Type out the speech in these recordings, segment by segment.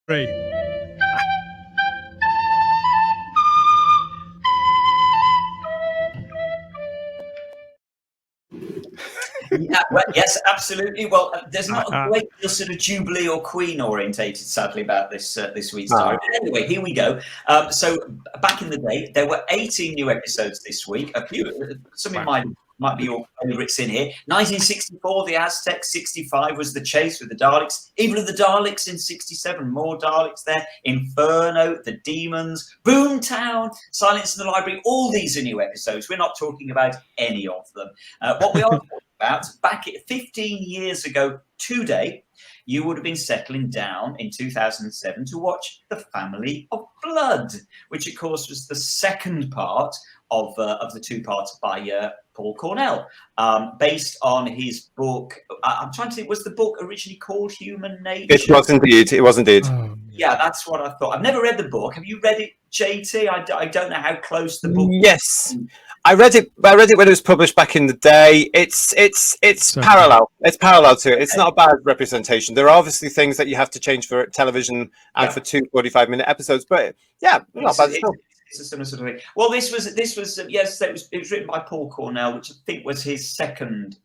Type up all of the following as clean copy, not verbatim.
Three. Yeah, well, yes, absolutely. Well, there's not a great deal sort of Jubilee or Queen orientated, sadly, about this week's diary. But anyway, here we go. So back in the day, there were 18 new episodes this week. A few, some of mine might be your favourites in here. 1964, the Aztecs. 65 was the chase with the Daleks. Even of the Daleks in 67, more Daleks there. Inferno, the Demons, Boomtown, Silence in the Library. All these are new episodes. We're not talking about any of them. What we are talking about, back 15 years ago today, you would have been settling down in 2007 to watch The Family of Blood, which of course was the second part of the two parts by Paul Cornell, based on his book. I'm trying to think, was the book originally called Human Nature? It was indeed. It was indeed. Yeah, that's what I thought. I've never read the book. Have you read it, JT? I don't know how close the book. Yes, I read it. I read it when it was published back in the day. It's parallel. It's parallel to it. It's not a bad representation. There are obviously things that you have to change for television and for 2 45-minute episodes, but yeah, not bad at all. It's a similar sort of thing. Well, this was yes, it was written by Paul Cornell, which I think was his second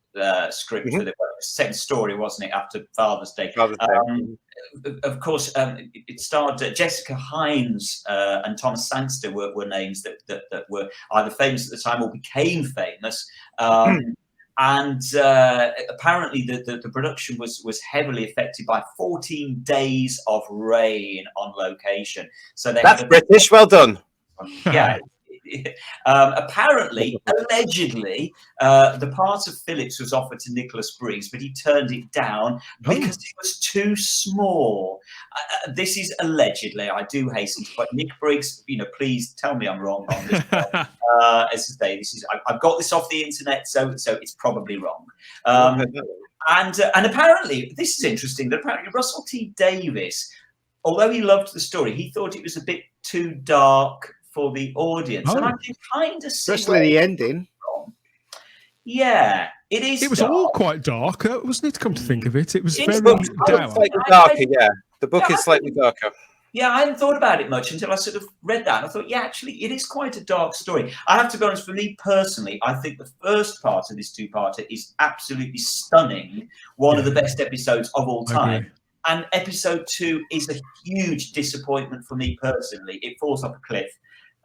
script for the second story, wasn't it? After Father's Day. Of course, it starred Jessica Hines and Thomas Sangster were names that were either famous at the time or became famous. And apparently the production was heavily affected by 14 days of rain on location. So that's British. Well done. Yeah. Apparently, allegedly, the part of Phillips was offered to Nicholas Briggs, but he turned it down because it was too small. This is allegedly. I do hasten to point. Nick Briggs, please tell me I'm wrong on this. As I say, I've got this off the internet, so it's probably wrong. And apparently, this is interesting. That apparently Russell T Davies, although he loved the story, he thought it was a bit too dark for the audience, and I can kind of see especially the ending. Yeah, it is. It was dark. all quite dark, wasn't it? Come to think of it, it was very dour. Slightly darker, yeah. The book is slightly darker. Yeah, I hadn't thought about it much until I sort of read that. And I thought, yeah, actually, it is quite a dark story. I have to be honest, for me personally, I think the first part of this two-parter is absolutely stunning. One of the best episodes of all time. And episode 2 is a huge disappointment for me personally. It falls off a cliff.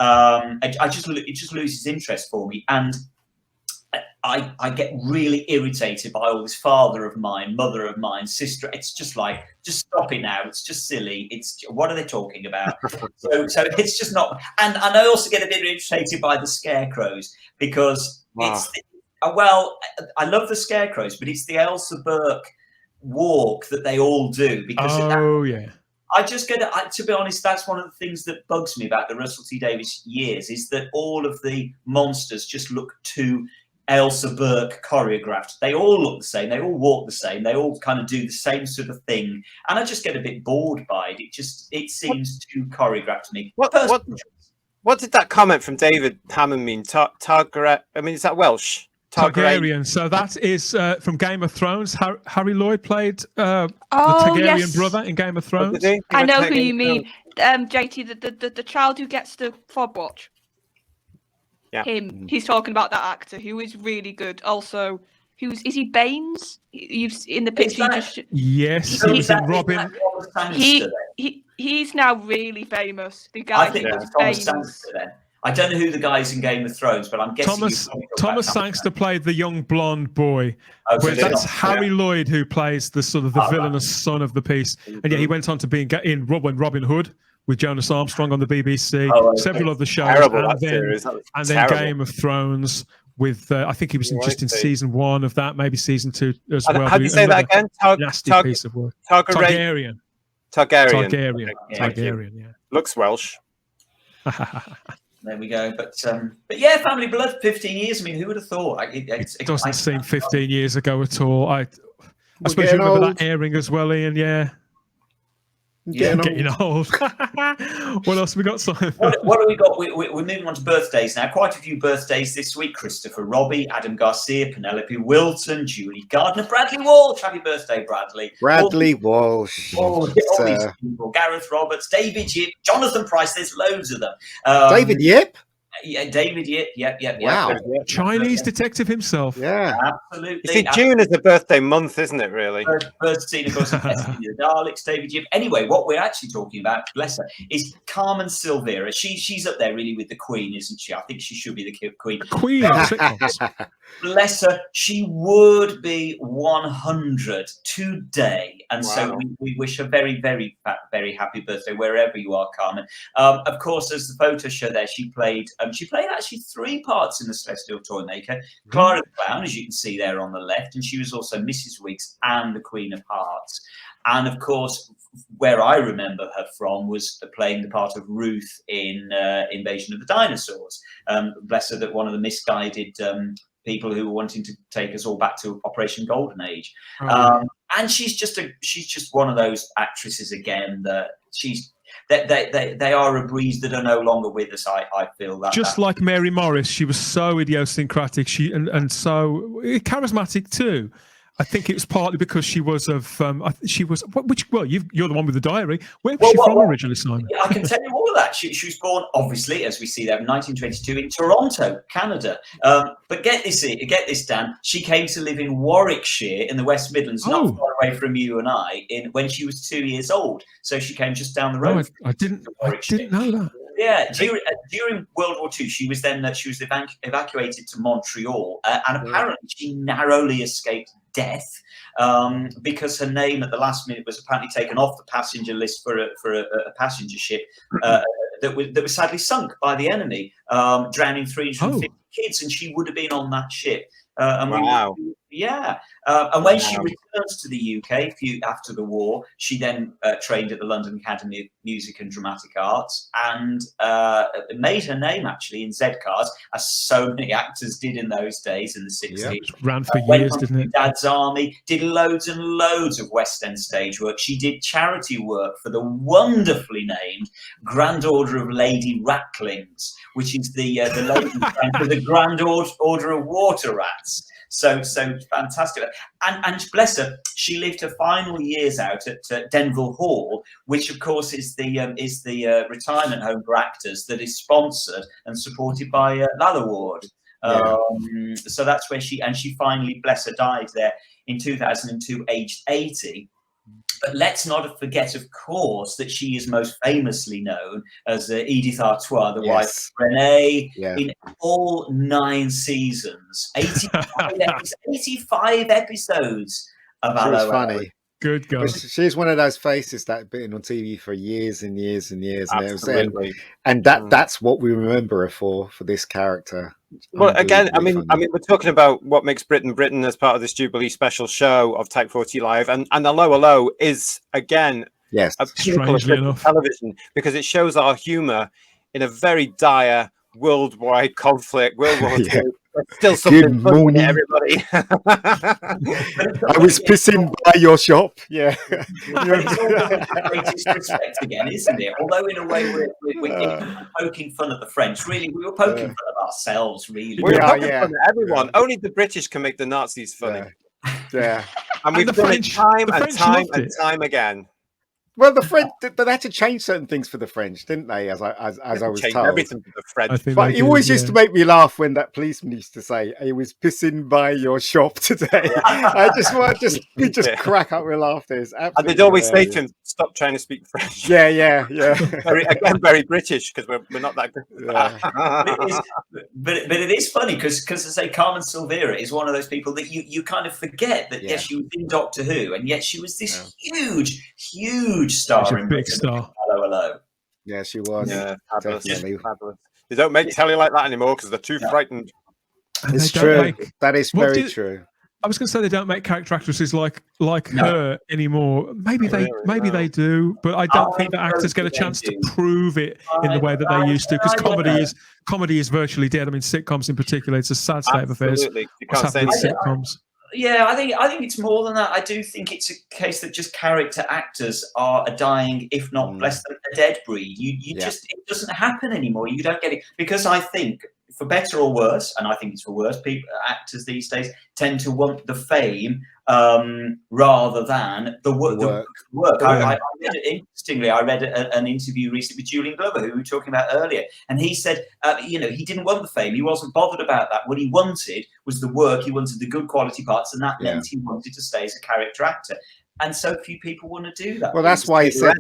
It just loses interest for me, and I get really irritated by all this father of mine, mother of mine, sister. It's just like, just stop it now. It's just silly. What are they talking about? so it's just not. And I also get a bit irritated by the scarecrows because I love the scarecrows, but it's the Elsa Burke walk that they all do because I just get to be honest, that's one of the things that bugs me about the Russell T Davies years, is that all of the monsters just look too Elsa Burke choreographed. They all look the same, they all walk the same, they all kind of do the same sort of thing, and I just get a bit bored by it. It seems too choreographed to me. What did that comment from David Hammond mean? I mean, is that Welsh? Targaryen. So that is from Game of Thrones. Harry Lloyd played the Targaryen brother in Game of Thrones. I know who you mean. JT, the child who gets the fob watch. Yeah. Him. He's talking about that actor who is really good. Also, is he Baines? You've in the picture. Yes, he was in Robin. He's now really famous. The guy who was Baines. I don't know who the guy is in Game of Thrones, but I'm guessing Thomas Sangster played the young blonde boy. That's Harry Lloyd who plays the sort of the villainous son of the piece. And he went on to be in Robin Hood with Jonas Armstrong on the BBC, several other shows, and then Game of Thrones with I think he was just in season 1 of that, maybe season 2 as well. How do you say that again? Nasty piece of work. Targaryen. Yeah. Looks Welsh. There we go. But yeah, Family Blood, 15 years. I mean, who would have thought? It doesn't seem 15 years ago at all. I suppose you remember that airing as well, Ian. Yeah. Getting old. What else have we got, Simon? What have we got? We're moving on to birthdays now. Quite a few birthdays this week. Christopher Robbie, Adam Garcia, Penelope Wilton, Julie Gardner, Bradley Walsh. Happy birthday, Bradley. Bradley Walsh. All these people. Gareth Roberts, David Yip, Jonathan Price. There's loads of them. David Yip? Yeah, David Yip. Yep. Wow. Chinese detective himself. Yeah. Absolutely. You see, June is a birthday month, isn't it, really? First scene, of course, the Daleks, David Yip. Anyway, what we're actually talking about, bless her, is Carmen Silvera. She's up there really with the Queen, isn't she? I think she should be the Queen. Queen of sitcoms. Bless her. She would be 100 today. And so we wish her very, very, very happy birthday, wherever you are, Carmen. Of course, as the photos show there, she played actually 3 parts in The Celestial Toymaker. Clara the Clown, as you can see there on the left, and she was also Mrs. Wiggs and the Queen of Hearts. And of course, where I remember her from was playing the part of Ruth in Invasion of the Dinosaurs. Bless her, that one of the misguided people who were wanting to take us all back to Operation Golden Age. And she's just one of those actresses again that they are a breeze that are no longer with us. I feel that just like Mary Morris, she was so idiosyncratic, and so charismatic too. I think it was partly because she was you're the one with the diary. Where was she from originally, Simon? I can tell you all of that. She was born, obviously, as we see there, in 1922 in Toronto, Canada. But get this, Dan. She came to live in Warwickshire in the West Midlands, not far away from you and I, when she was 2 years old. So she came just down the road. I didn't know that. Yeah, during World War II, she was evacuated to Montreal, and apparently she narrowly escaped death because her name at the last minute was apparently taken off the passenger list for a passenger ship that was sadly sunk by the enemy, drowning 350 kids, and she would have been on that ship. And when she returns to the UK after the war, she then trained at the London Academy of Music and Dramatic Arts and made her name actually in Z-Cars, as so many actors did in those days in the 60s. It ran for years, went on didn't it? Dad's Army, did loads and loads of West End stage work. She did charity work for the wonderfully named Grand Order of Lady Ratlings, which is the lady for the Grand Order of Water Rats. So fantastic. And bless her, she lived her final years out at Denville Hall, which of course is the retirement home for actors that is sponsored and supported by Lalla Ward. So that's where she finally, bless her, died there in 2002, aged 80. But let's not forget, of course, that she is most famously known as Edith Artois, the wife of Renee, in all 9 seasons, 85 episodes of She was funny. Good God. She's one of those faces that had been on TV for years and years and years. Absolutely. And that's what we remember her for this character. Well, again, I mean, we're talking about what makes Britain as part of this Jubilee special show of Type 40 Live, and Hello is again a pinnacle of television because it shows our humour in a very dire worldwide conflict, World War II. Still something funny, everybody. I was pissing by your shop. Yeah. It's all the greatest respect again, isn't it? Although in a way we're poking fun at the French. Really, we were poking fun at ourselves. Really, we were poking fun at everyone. Only the British can make the Nazis funny. Yeah. And we've done it time and time again. Well, the French, they had to change certain things for the French, didn't they? As I was told, everything for the French. But it always used to make me laugh when that policeman used to say, "I was pissing by your shop today." I just crack up with laughter. And they'd always say to him, "Stop trying to speak French." Yeah. Very British because we're not that good. But it is funny because I say Carmen Silvera is one of those people that you kind of forget that yes, she was in Doctor Who, and yet she was this huge star, a big star. Hello. Yeah, she was. Yeah, definitely. They don't make telly like that anymore because they're too frightened. It's true. That is very true. I was going to say they don't make character actresses like her anymore. Maybe they do, but I don't think that actors get a chance to prove it in the way that they used to. Because comedy is virtually dead. I mean, sitcoms in particular, it's a sad state of affairs. You can't say sitcoms. Yeah, I think it's more than that. I do think it's a case that just character actors are a dying, if not less than a dead breed. You just, it doesn't happen anymore. You don't get it, because I think, for better or worse, and I think it's for worse, actors these days tend to want the fame rather than the work. Interestingly, I read an interview recently with Julian Glover, who we were talking about earlier, and he said, he didn't want the fame. He wasn't bothered about that. What he wanted was the work. He wanted the good quality parts, and that meant he wanted to stay as a character actor. And so few people want to do that. Well, that's why he said.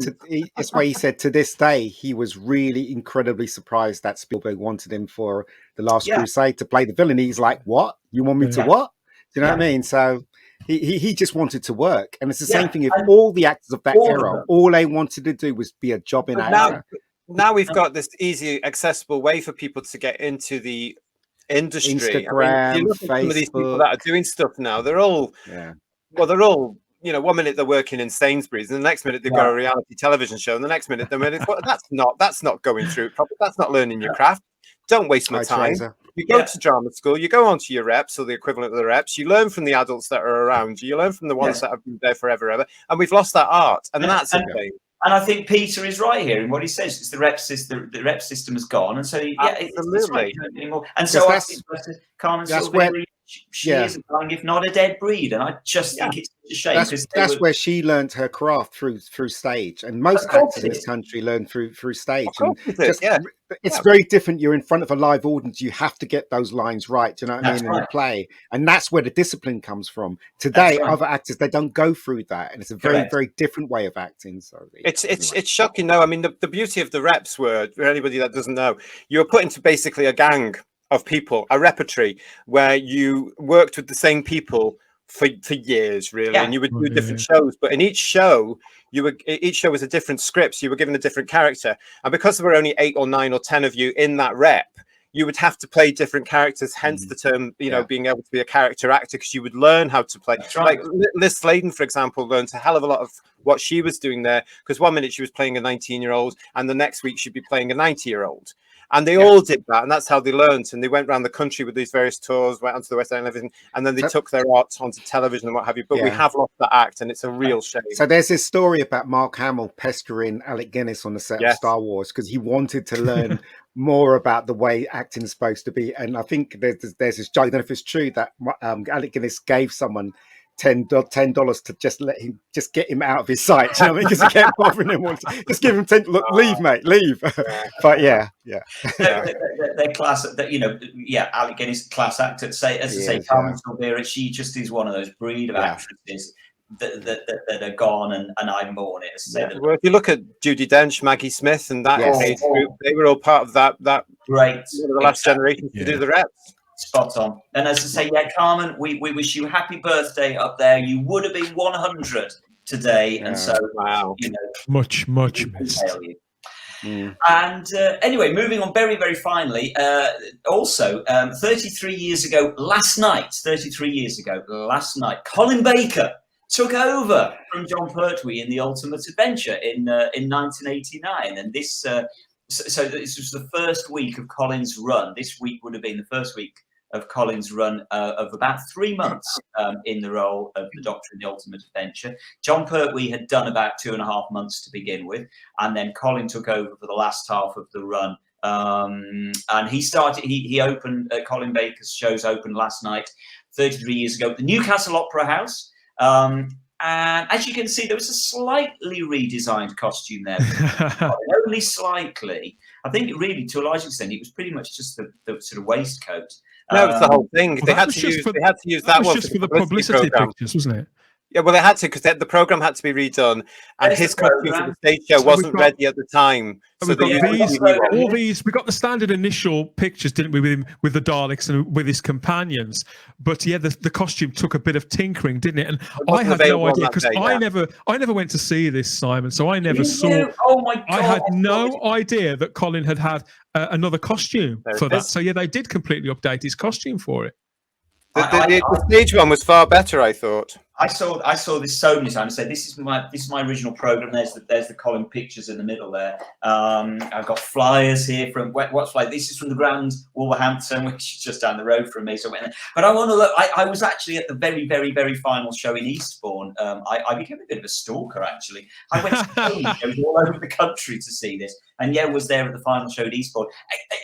That's why he said to this day he was really incredibly surprised that Spielberg wanted him for The Last Crusade to play the villain. He's like, "What? You want me to what?" Do you know what I mean? So he just wanted to work, and it's the same thing. If all the actors of that era, all they wanted to do was be a jobbing actor. Now we've got this easy, accessible way for people to get into the industry. Instagram, you look at some of these people that are doing stuff now. They're all, they're all. 1 minute they're working in Sainsbury's, and the next minute they've got a reality television show, and the next minute that's not going through it properly. That's not learning your craft. Don't waste my time. You go to drama school, you go on to your reps or the equivalent of the reps, you learn from the adults that are around you, you learn from the ones that have been there forever, and we've lost that art, and that's a thing. And I think Peter is right here in what he says. It's the rep system has gone, and so it's right anymore. And so I think Carmen Silveri, she is dying, if not a dead breed, and I just think it's a shame. That's where she learned her craft through stage, and most actors in this country learn through stage. And it's very different. You're in front of a live audience. You have to get those lines right. Do you know what I mean? In the play, and that's where the discipline comes from. Today, other actors, they don't go through that, and it's a very very different way of acting. So it's shocking. No, I mean the beauty of the reps were, for anybody that doesn't know, you were put into basically a gang of people, a repertory where you worked with the same people for years, really, and you would do different shows. But in each show was a different script. So you were given a different character, and because there were only 8 or 9 or 10 of you in that rep, you would have to play different characters. Hence the term, being able to be a character actor, because you would learn how to play. Like Liz Sladen, for example, learned a hell of a lot of what she was doing there, because 1 minute she was playing a 19-year-old, and the next week she'd be playing a 90-year-old. And they all did that, and that's how they learned. And they went around the country with these various tours, went onto the West End and everything, and then they took their art onto television and what have you. But we have lost that act, and it's a real shame. So there's this story about Mark Hamill pestering Alec Guinness on the set of Star Wars because he wanted to learn more about the way acting is supposed to be. And I think there's this joke, I don't know if it's true, that Alec Guinness gave someone $10 to just get him out of his sight, you know what I mean? Because he kept bothering him. Just give him 10. Look, leave, mate, leave. But they're class. Alec Guinness, class actor. Carmen Silveri, she just is one of those breed of actresses that are gone, and I mourn it. Well, if you look at Judi Dench, Maggie Smith, and that age group, they were all part of that great the last generation to do the reps. Spot on. And as I say, Carmen, we wish you happy birthday up there. You would have been 100 today, and so much missed. And anyway, moving on very, very finally, also 33 years ago last night, Colin Baker took over from John Pertwee in The Ultimate Adventure in 1989, and this so this was the first week of Colin's run. This week would have been the first week of Colin's run of about 3 months in the role of the Doctor in The Ultimate Adventure. John Pertwee had done about 2.5 months to begin with, and then Colin took over for the last half of the run. And he opened, Colin Baker's shows opened last night, 33 years ago, at the Newcastle Opera House. And as you can see, there was a slightly redesigned costume there, only slightly. I think really, to a large extent, it was pretty much just the sort of waistcoat. No, it's the whole thing. They had to use that one just for the publicity pictures, wasn't it? Yeah, well, they had to, because the program had to be redone, and his costume for the stage show wasn't ready at the time. So we got the standard initial pictures, didn't we, with the Daleks and with his companions? But the costume took a bit of tinkering, didn't it? And I had no idea, because I never went to see this, Simon. So I never saw. Oh my God! I had no idea that Colin had another costume for that. So they did completely update his costume for it. The stage one was far better, I thought. I saw this so many times. So this is my original program. There's the Colin pictures in the middle there. I've got flyers here from what's like. This is from the ground Wolverhampton, which is just down the road from me. So, but I want to look. I was actually at the very, very, very final show in Eastbourne. I became a bit of a stalker actually. I went to all over the country to see this, and was there at the final show at Eastbourne.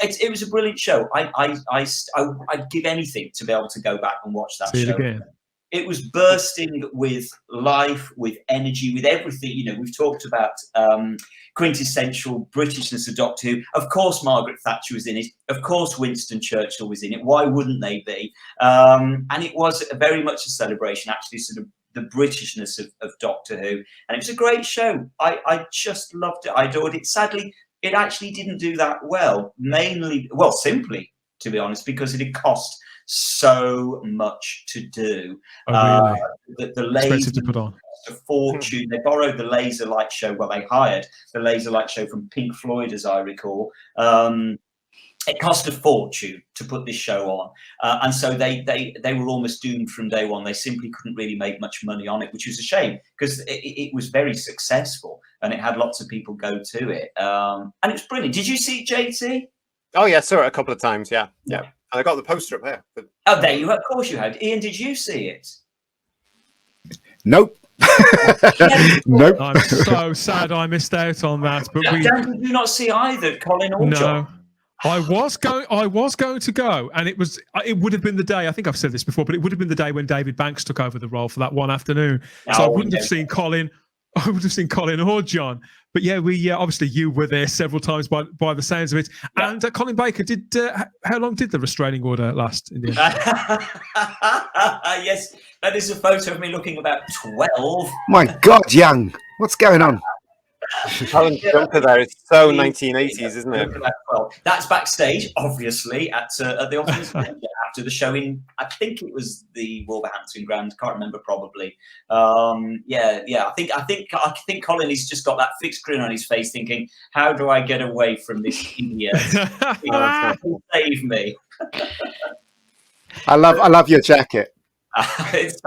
It was a brilliant show. I'd give anything to be able to go back and watch that show again. It was bursting with life, with energy, with everything. We've talked about quintessential Britishness of Doctor Who. Of course, Margaret Thatcher was in it. Of course, Winston Churchill was in it. Why wouldn't they be? And it was very much a celebration, actually, sort of the Britishness of Doctor Who. And it was a great show. I just loved it. I adored it. Sadly, it actually didn't do that well. Simply, to be honest, because it had cost so much to do. Oh, really? The laser to put on a fortune. They borrowed the laser light show. Well, they hired the laser light show from Pink Floyd, as I recall. It cost a fortune to put this show on, and so they were almost doomed from day one. They simply couldn't really make much money on it, which was a shame because it was very successful and it had lots of people go to it. And it was brilliant. Did you see it, JT? Oh yeah, saw it a couple of times. Yeah. And I got the poster up here. Oh, there you are. Of course you had. Ian, did you see it? Nope. Nope. I'm so sad I missed out on that. But Dan, did you not see either, Colin or John? I was going to go, and it would have been the day. I think I've said this before, but it would have been the day when David Banks took over the role for that one afternoon. So I wouldn't have seen Colin. I would have seen Colin or John. But we obviously you were there several times by the sounds of it. Yeah. And Colin Baker did. How long did the restraining order last? In the end? Yes, that is a photo of me looking about 12. My God, young, what's going on? Colin's jumper there is so 1980s, isn't it? That's backstage, obviously, at the office after the show in. I think it was the Wolverhampton Grand. Can't remember, probably. I think Colin has just got that fixed grin on his face, thinking, "How do I get away from this idiot? Save me!" I love your jacket. It's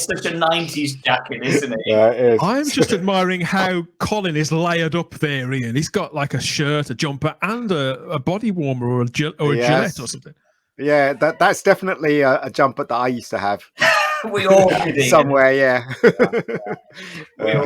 such a 90s jacket, isn't it? Yeah, it is. I'm just admiring how Colin is layered up there, Ian. He's got like a shirt, a jumper, and a body warmer or a Gillette or something. Yeah, that's definitely a jumper that I used to have. We all did somewhere, yeah.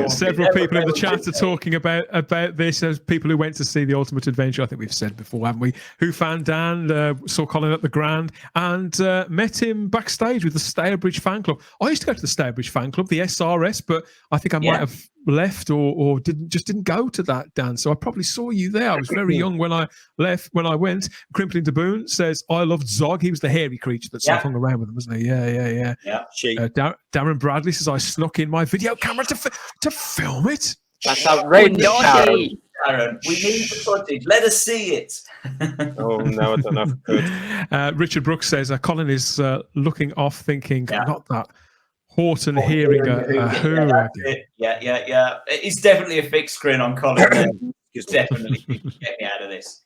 Several people in the chat are talking about this as people who went to see The Ultimate Adventure. I think we've said before, haven't we? Who fan Dan saw Colin at the Grand and met him backstage with the Stourbridge fan club. I used to go to the Stourbridge fan club, the SRS, but I think I might have left or didn't go to that, Dan. So I probably saw you there. I was very young when I left. When I went, Crimpling DeBoon says I loved Zog. He was the hairy creature that sort of hung around with them, wasn't he? Yeah. Darren Bradley says I snuck in my video camera to film it. That's outrageous, Darren. Darren, we need the footage. Let us see it. Oh no, I don't know if I could. Richard Brooks says Colin is looking off, thinking not that. Horton hearing a Who again. Yeah. It's definitely a fixed screen on Colin. It's definitely get me out of this.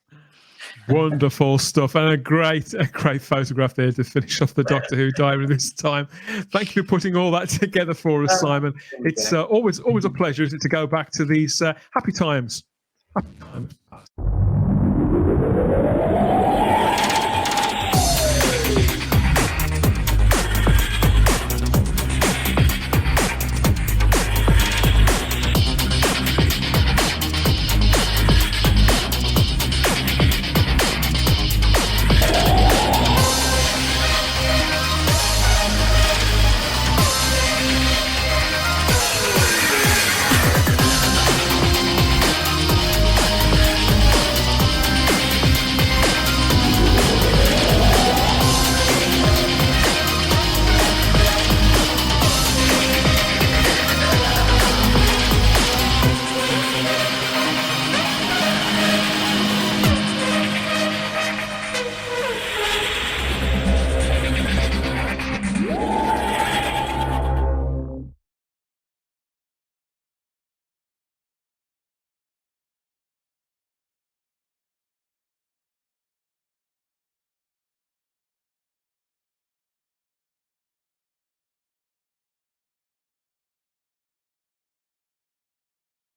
Wonderful stuff, and a great photograph there to finish off the Doctor Who diary this time. Thank you for putting all that together for us, Simon. It's always a pleasure, isn't it, to go back to these happy times. Happy times.